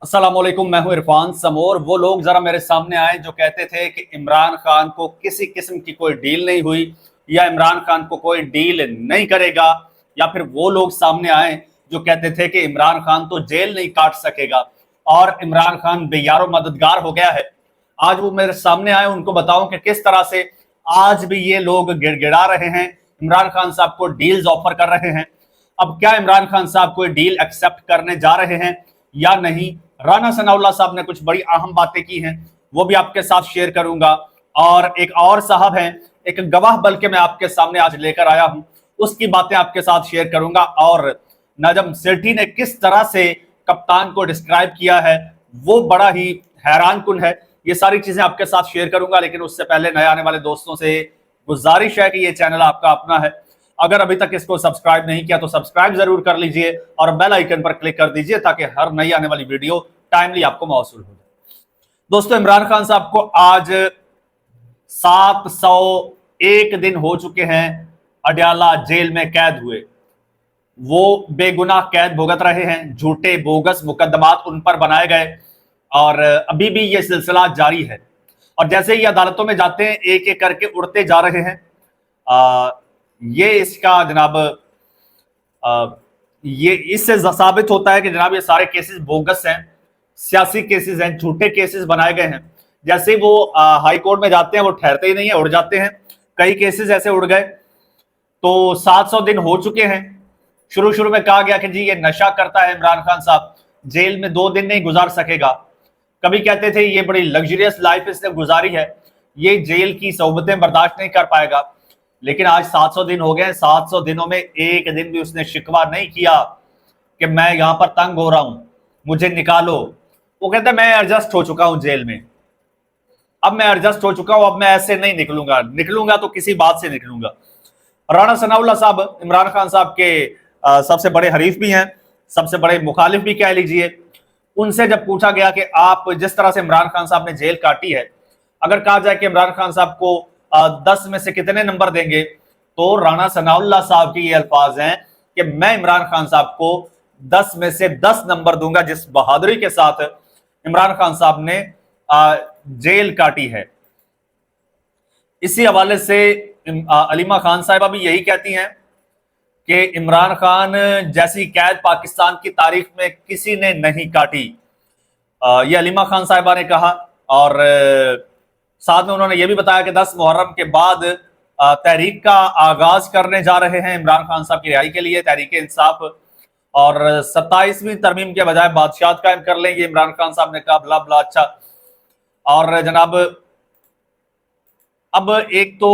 अस्सलामुअलैकुम, मैं हूं इरफान समोर। वो लोग जरा मेरे सामने आए जो कहते थे कि इमरान खान को किसी किस्म की कोई डील नहीं हुई या इमरान खान को कोई डील नहीं करेगा, या फिर वो लोग सामने आए जो कहते थे कि इमरान खान तो जेल नहीं काट सकेगा और इमरान खान बेयारो मददगार हो गया है। आज वो मेरे सामने आए, उनको बताऊं कि किस तरह से आज भी ये लोग गिड़गिड़ा रहे हैं, इमरान खान साहब को डील्स ऑफर कर रहे हैं। अब क्या इमरान खान साहब कोई डील एक्सेप्ट करने जा रहे हैं या नहीं? राना सनाउल्लाह साहब ने कुछ बड़ी अहम बातें की हैं, वो भी आपके साथ शेयर करूंगा। और एक और साहब हैं, एक गवाह बल्कि मैं आपके सामने आज लेकर आया हूं, उसकी बातें आपके साथ शेयर करूंगा। और नजम सेठी ने किस तरह से कप्तान को डिस्क्राइब किया है वो बड़ा ही हैरान कुन है। ये सारी चीजें आपके साथ शेयर करूंगा, लेकिन उससे पहले नए आने वाले दोस्तों से गुजारिश है कि ये चैनल आपका अपना है, अगर अभी तक इसको सब्सक्राइब नहीं किया तो सब्सक्राइब जरूर कर लीजिए और बेल आइकन पर क्लिक कर दीजिए ताकि हर नई आने वाली वीडियो टाइमली आपको मौसूल हो जाए। दोस्तों, इमरान खान साहब को आज 701 दिन हो चुके हैं अडयाला जेल में कैद हुए। वो बेगुनाह कैद भुगत रहे हैं, झूठे बोगस मुकदमात उन पर बनाए गए और अभी भी ये सिलसिला जारी है। और जैसे ही अदालतों में जाते हैं एक एक करके उड़ते जा रहे हैं। ये इसका जनाब ये इससे साबित होता है कि जनाब ये सारे केसेस बोगस हैं, सियासी केसेस हैं, झूठे केसेस बनाए गए हैं। जैसे वो हाई कोर्ट में जाते हैं वो ठहरते ही नहीं है, उड़ जाते हैं। कई केसेस ऐसे उड़ गए। तो 700 दिन हो चुके हैं। शुरू में कहा गया कि जी ये नशा करता है इमरान खान साहब, जेल में 2 दिन नहीं गुजार सकेगा। कभी कहते थे ये बड़ी लग्जरियस लाइफ इसने गुजारी है, ये जेल की सोबतें बर्दाश्त नहीं कर पाएगा। लेकिन आज 700 दिन हो गए। 700 दिनों में एक दिन भी उसने शिकवा नहीं किया कि मैं यहां पर तंग हो रहा हूं, मुझे निकालो। वो कहता है मैं एडजस्ट हो चुका हूं जेल में, अब मैं एडजस्ट हो चुका हूं, अब मैं ऐसे नहीं निकलूंगा तो किसी बात से निकलूंगा। राणा सनाउल्लाह साहब इमरान खान साहब के सबसे बड़े हरीफ भी हैं, सबसे बड़े मुखालिफ भी कह लीजिए। उनसे जब पूछा गया कि आप जिस तरह से इमरान खान साहब ने जेल काटी है, अगर कहा जाए कि इमरान खान साहब को 10 में से कितने नंबर देंगे, तो राणा सनाउल्लाह साहब के ये अल्फाज हैं कि मैं इमरान खान साहब को 10 में से 10 नंबर दूंगा, जिस बहादुरी के साथ इमरान खान साहब ने जेल काटी है। इसी हवाले से अलीमा खान साहिबा भी यही कहती हैं कि इमरान खान जैसी कैद पाकिस्तान की तारीख में किसी ने नहीं काटी। ये अलीमा खान साहिबा ने कहा। और साथ में उन्होंने यह भी बताया कि 10 मुहर्रम के बाद तहरीक का आगाज करने जा रहे हैं इमरान खान साहब की रिहाई के लिए, तहरीक इंसाफ। और 27वीं तरमीम के बजाय बादशाहत कायम कर लेंगे, इमरान खान साहब ने कहा। बला बला अच्छा। और जनाब अब एक तो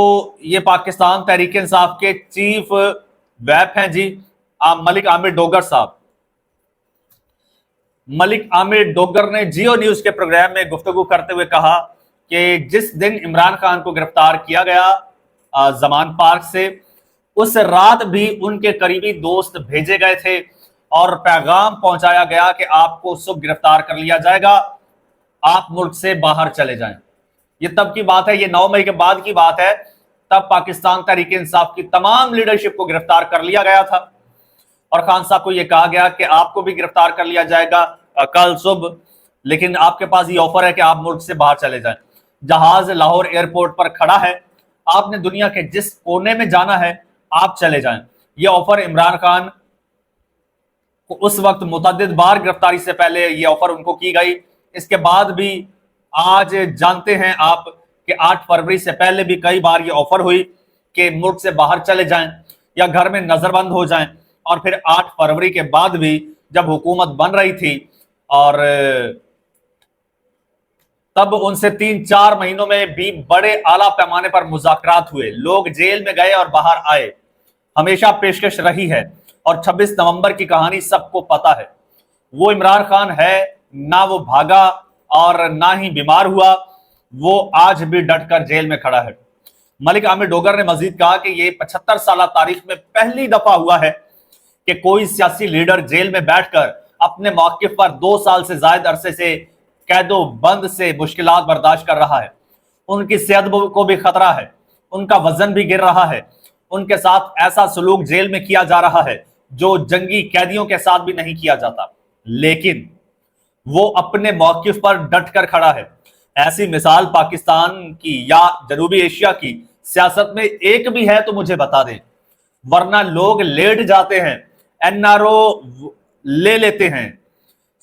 ये पाकिस्तान तहरीक इंसाफ के चीफ वैप हैं जी मलिक आमिर डोगर साहब। मलिक आमिर डोगर ने जियो न्यूज के प्रोग्राम में गुफ्तगू करते हुए कहा कि जिस दिन इमरान खान को गिरफ्तार किया गया जमान पार्क से, उस रात भी उनके करीबी दोस्त भेजे गए थे और पैगाम पहुंचाया गया कि आपको सुबह गिरफ्तार कर लिया जाएगा, आप मुल्क से बाहर चले जाएं। ये तब की बात है, ये 9 मई के बाद की बात है। तब पाकिस्तान तहरीक इंसाफ की तमाम लीडरशिप को गिरफ्तार कर लिया गया था और खान साहब को यह कहा गया कि आपको भी गिरफ्तार कर लिया जाएगा कल सुबह, लेकिन आपके पास ये ऑफर है कि आप मुल्क से बाहर चले जाएं। जहाज लाहौर एयरपोर्ट पर खड़ा है, आपने दुनिया के जिस कोने में जाना है आप चले जाएं। यह ऑफर इमरान खान को उस वक्त मुतअद्दिद बार गिरफ्तारी से पहले यह ऑफर उनको की गई। इसके बाद भी आज जानते हैं आप कि 8 फरवरी से पहले भी कई बार यह ऑफर हुई कि मुल्क से बाहर चले जाएं या घर में नजरबंद हो जाएं। और फिर 8 फरवरी के बाद भी जब हुकूमत बन रही थी और तब उनसे 3-4 महीनों में भी बड़े आला पैमाने पर मुज़ाकरात हुए, लोग जेल में गए और बाहर आए, हमेशा पेशकश रही है। और 26 नवंबर की कहानी सबको पता है। वो इमरान खान है ना, वो भागा और ना ही बीमार हुआ, वो आज भी डटकर जेल में खड़ा है। मलिक आमिर डोगर ने मजीद कहा कि ये 75 साल तारीख में पहली दफा हुआ है कि कोई सियासी लीडर जेल में बैठकर अपने मौक़िफ़ पर 2 साल से ज्यादा अरसे से कैदो बंद से मुश्किलात बर्दाश्त कर रहा है। उनकी सेहत को भी खतरा है, उनका वजन भी गिर रहा है, उनके साथ ऐसा सलूक जेल में किया जा रहा है जो जंगी कैदियों के साथ भी नहीं किया जाता। लेकिन वो अपने मौकिफ पर डट कर खड़ा है। ऐसी मिसाल पाकिस्तान की या जनूबी एशिया की सियासत में एक भी है तो मुझे बता दें, वरना लोग लेट जाते हैं, एनआरओ ले लेते हैं,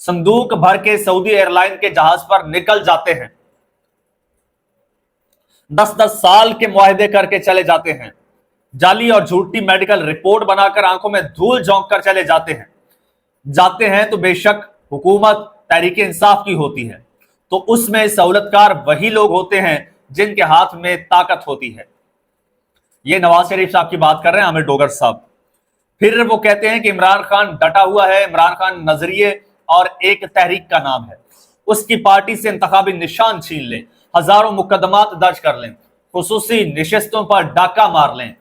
संदूक भर के सऊदी एयरलाइन के जहाज पर निकल जाते हैं, 10-10 साल के मुआहदे करके चले जाते हैं, जाली और झूठी मेडिकल रिपोर्ट बनाकर आंखों में धूल झोंक कर चले जाते हैं तो बेशक हुकूमत तहरीक इंसाफ की होती है, तो उसमें सहूलतकार वही लोग होते हैं जिनके हाथ में ताकत होती है। ये नवाज शरीफ साहब की बात कर रहे हैं, आमिर डोगर साहब। फिर वो कहते हैं कि इमरान खान डटा हुआ है, इमरान खान नजरिए और एक तहरीक का नाम है, उसकी पार्टी से इंतखाबी निशान छीन लें, हजारों मुकदमात दर्ज कर लें, खुसूसी निशस्तों पर डाका मार लें,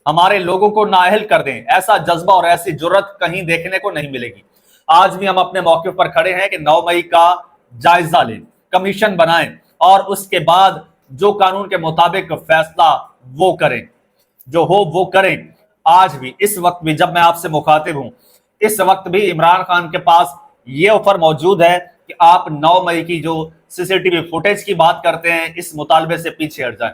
हमारे लोगों को नाअहल कर दें। ऐसा जज्बा और ऐसी जुर्रत कहीं देखने को नहीं मिलेगी। आज भी हम अपने मौके पर खड़े हैं कि 9 मई का जायजा लें, कमीशन बनाएं और उसके बाद जो कानून के मुताबिक फैसला वो करें, जो हो वो करें। आज भी, इस वक्त भी जब मैं आपसे मुखातिब हूं, इस वक्त भी इमरान खान के पास ये ऑफर मौजूद है कि आप 9 मई की जो सीसीटीवी फुटेज की बात करते हैं, इस मुतालबे से पीछे हट जाएं।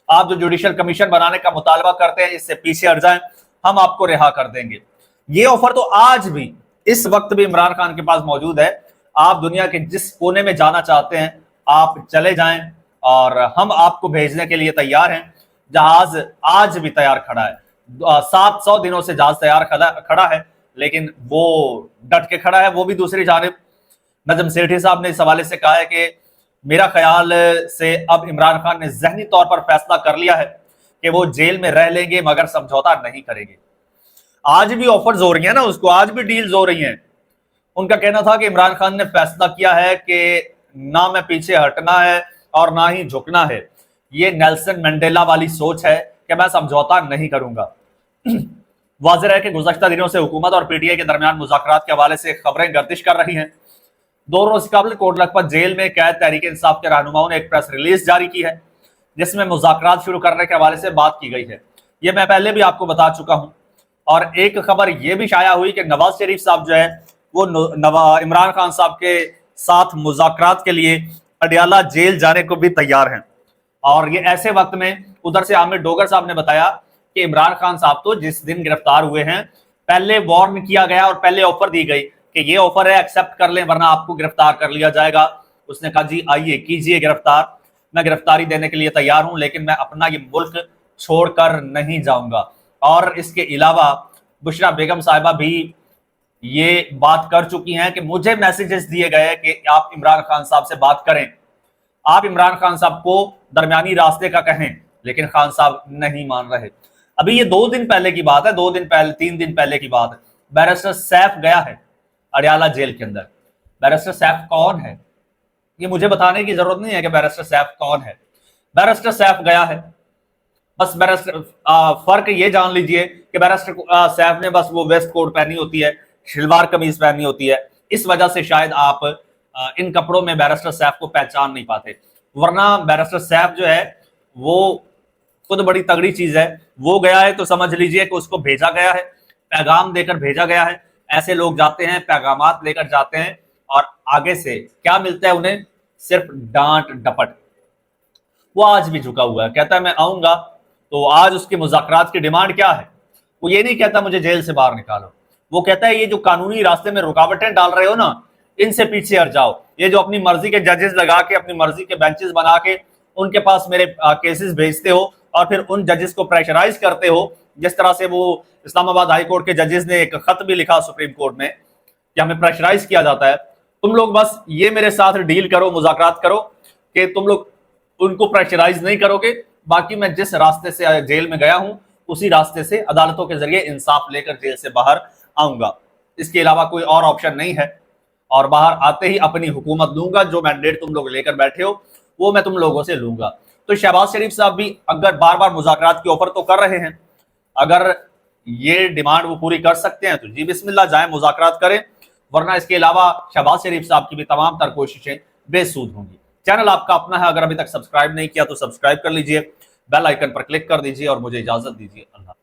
आप जो जुडिशियल कमीशन बनाने का मुतालबा करते हैं, इससे पीछे हट जाएं, हम आपको रिहा कर देंगे। ये ऑफर तो आज भी, इस वक्त भी इमरान खान के पास मौजूद है। आप दुनिया के जिस कोने में जाना चाहते हैं आप चले जाएं और हम आपको भेजने के लिए तैयार हैं। जहाज आज भी तैयार खड़ा है, 700 दिनों से जहाज तैयार खड़ा है, लेकिन वो डट के खड़ा है। वो भी दूसरी जानिब नजम सेठी साहब ने इस हवाले से कहा है कि मेरा ख्याल से अब इमरान खान ने जहनी तौर पर फैसला कर लिया है कि वो जेल में रह लेंगे मगर समझौता नहीं करेंगे। आज भी ऑफर्स हो रही हैं ना उसको, आज भी डील्स हो रही हैं। उनका कहना था कि इमरान खान ने फैसला किया है कि ना मैं पीछे हटना है और ना ही झुकना है। ये नेल्सन मंडेला वाली सोच है कि मैं समझौता नहीं करूंगा। वाज़ेह है कि गुज़श्ता दिनों से हुकूमत और पीटीआई के दरमियान मुज़ाकरात के हवाले से खबरें गर्दिश कर रही हैं। 2 रोज कबल कोट लखपत जेल में कैद तहरीक इंसाफ के रहनुमाओं ने एक प्रेस रिलीज जारी की है जिसमें मुज़ाकरात शुरू करने के हवाले से बात की गई है। ये मैं पहले भी आपको बता चुका हूं। और एक खबर यह भी शाया हुई कि नवाज शरीफ साहब जो है वो इमरान खान साहब के साथ मुज़ाकरात के लिए अडियाला जेल जाने को भी तैयार हैं। और ये ऐसे वक्त में उधर से आमिर डोगर साहब ने बताया कि इमरान खान साहब तो जिस दिन गिरफ्तार हुए हैं पहले वार्न किया गया और पहले ऑफर दी गई कि ये ऑफर है, एक्सेप्ट कर लें वरना आपको गिरफ्तार कर लिया जाएगा। उसने कहा जी आइए कीजिए गिरफ्तार, मैं गिरफ्तारी देने के लिए तैयार हूं, लेकिन मैं अपना ये मुल्क छोड़कर नहीं जाऊंगा। और इसके अलावा बुशरा बेगम साहिबा भी ये बात कर चुकी हैं कि मुझे मैसेजेस दिए गए कि आप इमरान खान साहब से बात करें, आप इमरान खान साहब को दरमियानी रास्ते का कहें, लेकिन खान साहब नहीं मान रहे। अभी ये 2 दिन पहले की बात है, 2 दिन पहले 3 दिन पहले की बात है। बैरिस्टर सैफ गया है अडियाला जेल के अंदर। बैरिस्टर सैफ कौन है ये मुझे बताने की जरूरत नहीं है कि बैरिस्टर सैफ कौन है। बैरिस्टर सैफ गया है, बस बैरिस्टर फर्क ये जान लीजिए कि बैरिस्टर सैफ ने बस वो वेस्ट कोट पहनी होती है, शलवार कमीज पहनी होती है, इस वजह से शायद आप इन कपड़ों में बैरिस्टर सैफ को पहचान नहीं पाते। वरना बैरिस्टर सैफ जो है वो खुद बड़ी तगड़ी चीज है। वो गया है तो समझ लीजिए कि उसको भेजा गया है, पैगाम देकर भेजा गया है। ऐसे लोग जाते हैं, पैगामात लेकर जाते हैं और आगे से क्या मिलता है उन्हें? सिर्फ डांट डपट। वो आज भी झुका हुआ है, कहता है मैं आऊंगा। तो आज उसके मुज़ाकरात की डिमांड क्या है? वो ये नहीं कहता मुझे जेल से बाहर निकालो, वो कहता है ये जो कानूनी रास्ते में रुकावटें डाल रहे हो ना, इनसे पीछे हट जाओ। ये जो अपनी मर्जी के जजेस लगा के, अपनी मर्जी के बेंचेस बना के उनके पास मेरे केसेस भेजते हो और फिर उन जजेस को प्रेशराइज करते हो, जिस तरह से वो इस्लामाबाद हाई कोर्ट के जजेस ने एक खत भी लिखा सुप्रीम कोर्ट में कि हमें प्रेशराइज किया जाता है। तुम लोग बस ये मेरे साथ डील करो, मुज़ाकरात करो कि तुम लोग उनको प्रेशराइज नहीं करोगे, बाकी मैं जिस रास्ते से जेल में गया हूं उसी रास्ते से अदालतों के जरिए इंसाफ लेकर जेल से बाहर आऊंगा। इसके अलावा कोई और ऑप्शन नहीं है। और बाहर आते ही अपनी हुकूमत लूंगा, जो मैंडेट तुम लोग लेकर बैठे हो वो मैं तुम लोगों से लूंगा। तो शहबाज शरीफ साहब भी अगर बार बार मुज़ाकरात की ऑफर तो कर रहे हैं, अगर ये डिमांड वो पूरी कर सकते हैं तो जी बिस्मिल्लाह जाएं, मुज़ाकरात करें। वरना इसके अलावा शहबाज शरीफ साहब की भी तमाम तर कोशिशें बेसूद होंगी। चैनल आपका अपना है, अगर अभी तक सब्सक्राइब नहीं किया तो सब्सक्राइब कर लीजिए, बेल आइकन पर क्लिक कर दीजिए और मुझे इजाजत दीजिए। अल्लाह।